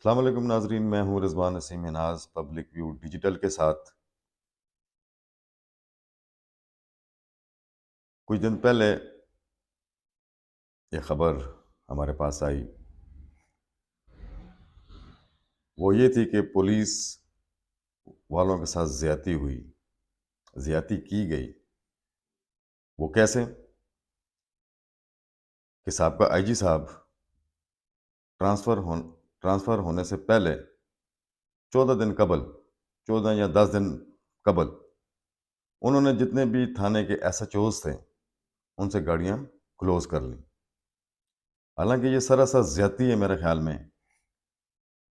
السلام علیکم ناظرین، میں ہوں رضوان نسیم ناز پبلک ویو ڈیجیٹل کے ساتھ۔ کچھ دن پہلے یہ خبر ہمارے پاس آئی، وہ یہ تھی کہ پولیس والوں کے ساتھ زیادتی کی گئی۔ وہ کیسے کہ سابقہ آئی جی صاحب ٹرانسفر ہونے سے پہلے 14 یا 10 دن قبل انہوں نے جتنے بھی تھانے کے ایس ایچ اوز تھے ان سے گاڑیاں کلوز کر لیں۔ حالانکہ یہ سراسر زیادتی ہے میرے خیال میں۔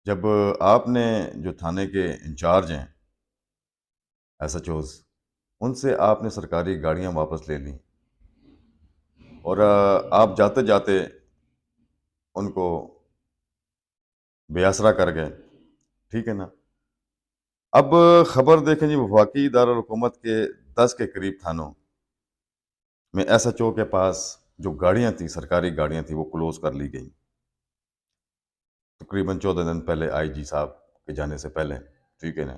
جب آپ نے جو تھانے کے انچارج ہیں ایس ایچ اوز، ان سے آپ نے سرکاری گاڑیاں واپس لے لیں اور آپ جاتے جاتے ان کو بے آسرا کر گئے، ٹھیک ہے نا۔ اب خبر دیکھیں جی، وفاقی دارالحکومت کے 10 کے قریب تھانوں میں ایس ایچ او کے پاس جو گاڑیاں تھیں، سرکاری گاڑیاں تھیں، وہ کلوز کر لی گئیں تقریباً 14 دن پہلے، آئی جی صاحب کے جانے سے پہلے، ٹھیک ہے نا۔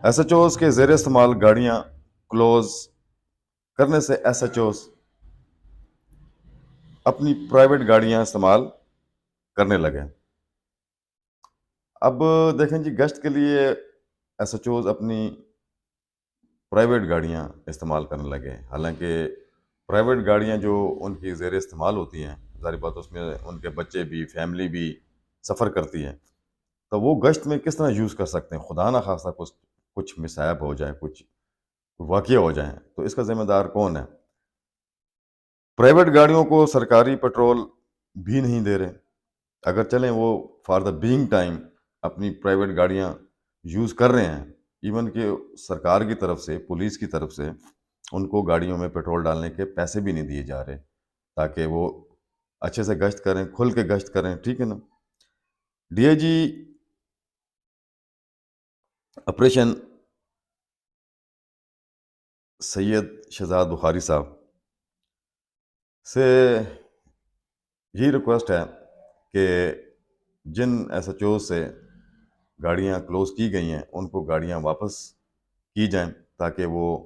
ایس ایچ اوز کے زیر استعمال گاڑیاں کلوز کرنے سے ایس ایچ اوز اپنی پرائیویٹ گاڑیاں استعمال کرنے لگے۔ اب دیکھیں جی، گشت کے لیے ایس ایچ اوز اپنی پرائیویٹ گاڑیاں استعمال کرنے لگے، حالانکہ پرائیویٹ گاڑیاں جو ان کی زیر استعمال ہوتی ہیں، ظاہر بات اس میں ان کے بچے بھی، فیملی بھی سفر کرتی ہے، تو وہ گشت میں کس طرح یوز کر سکتے ہیں؟ خدا نہ خواستہ کچھ مصائب ہو جائے، کچھ واقعہ ہو جائیں تو اس کا ذمہ دار کون ہے؟ پرائیویٹ گاڑیوں کو سرکاری پیٹرول بھی نہیں دے رہے، اگر چلیں وہ فار دا بینگ ٹائم اپنی پرائیویٹ گاڑیاں یوز کر رہے ہیں، ایون کہ سرکار کی طرف سے، پولیس کی طرف سے ان کو گاڑیوں میں پیٹرول ڈالنے کے پیسے بھی نہیں دیے جا رہے تاکہ وہ اچھے سے گشت کریں، کھل کے گشت کریں، ٹھیک ہے نا۔ ڈی آئی جی آپریشن سید شہزاد بخاری صاحب سے یہی ریکویسٹ ہے کہ جن ایس ایچ او سے گاڑیاں کلوز کی گئی ہیں ان کو گاڑیاں واپس کی جائیں تاکہ وہ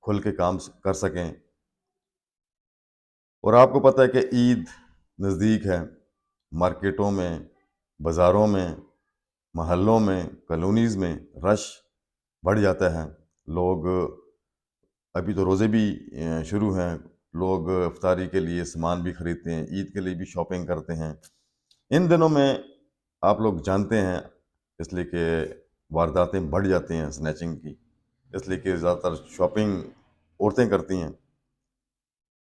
کھل کے کام کر سکیں۔ اور آپ کو پتہ ہے کہ عید نزدیک ہے، مارکیٹوں میں، بازاروں میں، محلوں میں، کالونیز میں رش بڑھ جاتا ہے۔ لوگ ابھی تو روزے بھی شروع ہیں، لوگ افطاری کے لیے سامان بھی خریدتے ہیں، عید کے لیے بھی شاپنگ کرتے ہیں۔ ان دنوں میں آپ لوگ جانتے ہیں، اس لیے کہ وارداتیں بڑھ جاتی ہیں سنیچنگ کی، اس لیے کہ زیادہ تر شاپنگ عورتیں کرتی ہیں۔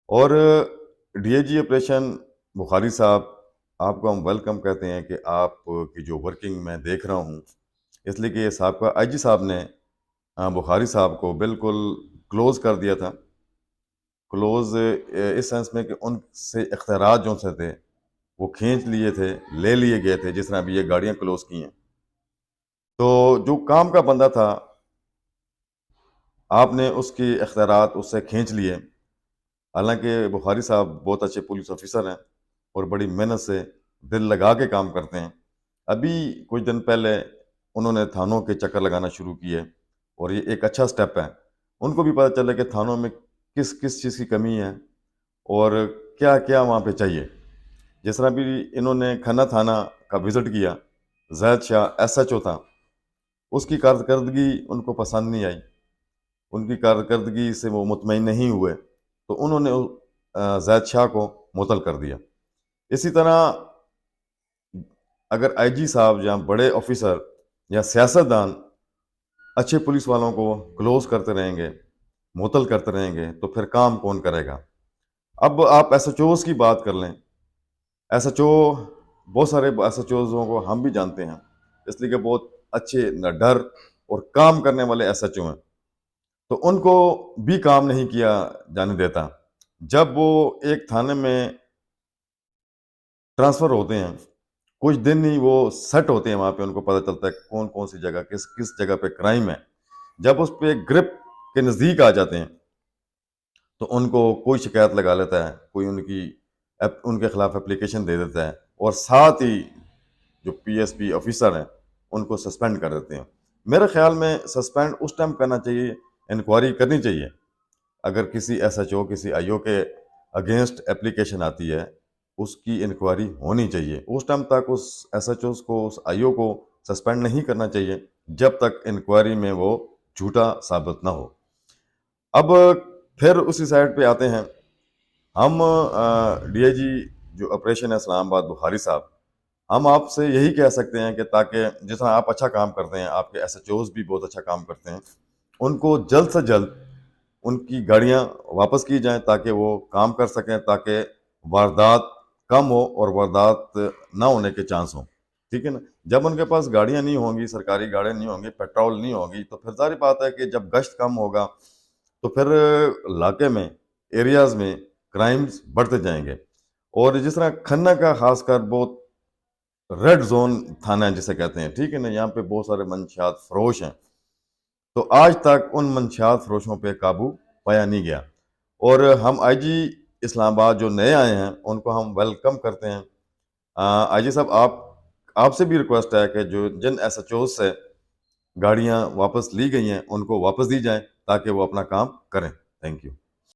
اور ڈی آئی جی آپریشن بخاری صاحب، آپ کو ہم ویلکم کہتے ہیں کہ آپ کی جو ورکنگ میں دیکھ رہا ہوں، اس لیے کہ سابقہ آئی جی صاحب نے بخاری صاحب کو بالکل کلوز کر دیا تھا۔ کلوز اس سینس میں کہ ان سے اختیارات جو سے تھے وہ کھینچ لیے تھے، لے لیے گئے تھے، جس طرح ابھی یہ گاڑیاں کلوز کی ہیں۔ تو جو کام کا بندہ تھا، آپ نے اس کی اختیارات اس سے کھینچ لیے۔ حالانکہ بخاری صاحب بہت اچھے پولیس آفیسر ہیں اور بڑی محنت سے دل لگا کے کام کرتے ہیں۔ ابھی کچھ دن پہلے انہوں نے تھانوں کے چکر لگانا شروع کیے اور یہ ایک اچھا سٹیپ ہے۔ ان کو بھی پتہ چلے کہ تھانوں میں کس کس چیز کی کمی ہے اور کیا کیا وہاں پہ چاہیے۔ جس طرح بھی انہوں نے کھنہ تھانہ کا وزٹ کیا، زید شاہ ایس ایچ او تھا، اس کی کارکردگی ان کو پسند نہیں آئی، ان کی کارکردگی سے وہ مطمئن نہیں ہوئے، تو انہوں نے زید شاہ کو معطل کر دیا۔ اسی طرح اگر آئی جی صاحب یا بڑے آفیسر یا سیاستدان اچھے پولیس والوں کو کلوز کرتے رہیں گے، معطل کرتے رہیں گے، تو پھر کام کون کرے گا؟ اب آپ ایس ایچ اوز کی بات کر لیں، ایس ایچ او، بہت سارے ایس ایچ اوزوں کو ہم بھی جانتے ہیں، اس لیے کہ بہت اچھے نہ ڈر اور کام کرنے والے ایس ایچ او ہیں، تو ان کو بھی کام نہیں کیا جانے دیتا۔ جب وہ ایک تھانے میں ٹرانسفر ہوتے ہیں، کچھ دن ہی وہ سیٹ ہوتے ہیں وہاں پہ، ان کو پتہ چلتا ہے کون کون سی جگہ، کس جگہ پہ کرائم ہے۔ جب اس پہ گرپ کے نزدیک آ جاتے ہیں تو ان کو کوئی شکایت لگا لیتا ہے، کوئی ان کے خلاف اپلیکیشن دے دیتا ہے، اور ساتھ ہی جو پی ایس پی آفیسر ہیں ان کو سسپینڈ کر دیتے ہیں. میرے خیال میں سسپینڈ اس ٹائم کرنا چاہیے، انکوائری کرنی چاہیے اگر کسی ایس ایچ او کسی آئی او کے اگینسٹ اپلیکیشن آتی ہے، اس کی انکوائری ہونی چاہیے. اس ٹائم تک اس ایس ایچ اوز کو، اس آئی او کو سسپینڈ نہیں کرنا چاہیے جب تک انکوائری میں وہ جھوٹا ثابت نہ ہو. اب پھر اسی سائڈ پہ آتے ہیں ہم. ڈی آئی جی جو آپریشن ہے اسلام آباد بخاری صاحب، ہم آپ سے یہی کہہ سکتے ہیں کہ تاکہ جس طرح آپ اچھا کام کرتے ہیں، آپ کے ایس ایچ اوز بھی بہت اچھا کام کرتے ہیں، ان کو جلد سے جلد ان کی گاڑیاں واپس کی جائیں تاکہ وہ کام کر سکیں، تاکہ واردات کم ہو اور واردات نہ ہونے کے چانس ہوں. ٹھیک ہے نا؟ جب ان کے پاس گاڑیاں نہیں ہوں گی، سرکاری گاڑیاں نہیں ہوں گی، پیٹرول نہیں ہوگی، تو پھر ظاہر بات ہے کہ جب گشت کم ہوگا تو پھر علاقے میں، ایریاز میں کرائمز بڑھتے جائیں گے. اور جس طرح کھنہ کا خاص کر بہت ریڈ زون تھانہ ہے جسے کہتے ہیں، ٹھیک ہے نا، یہاں پہ بہت سارے منشیات فروش ہیں، تو آج تک ان منشیات فروشوں پہ قابو پایا نہیں گیا. اور ہم آئی جی اسلام آباد جو نئے آئے ہیں ان کو ہم ویلکم کرتے ہیں. آئی جی صاحب، آپ سے بھی ریکویسٹ ہے کہ جو جن ایس ایچ اوز سے گاڑیاں واپس لی گئی ہیں ان کو واپس دی جائیں تاکہ وہ اپنا کام کریں. Thank you.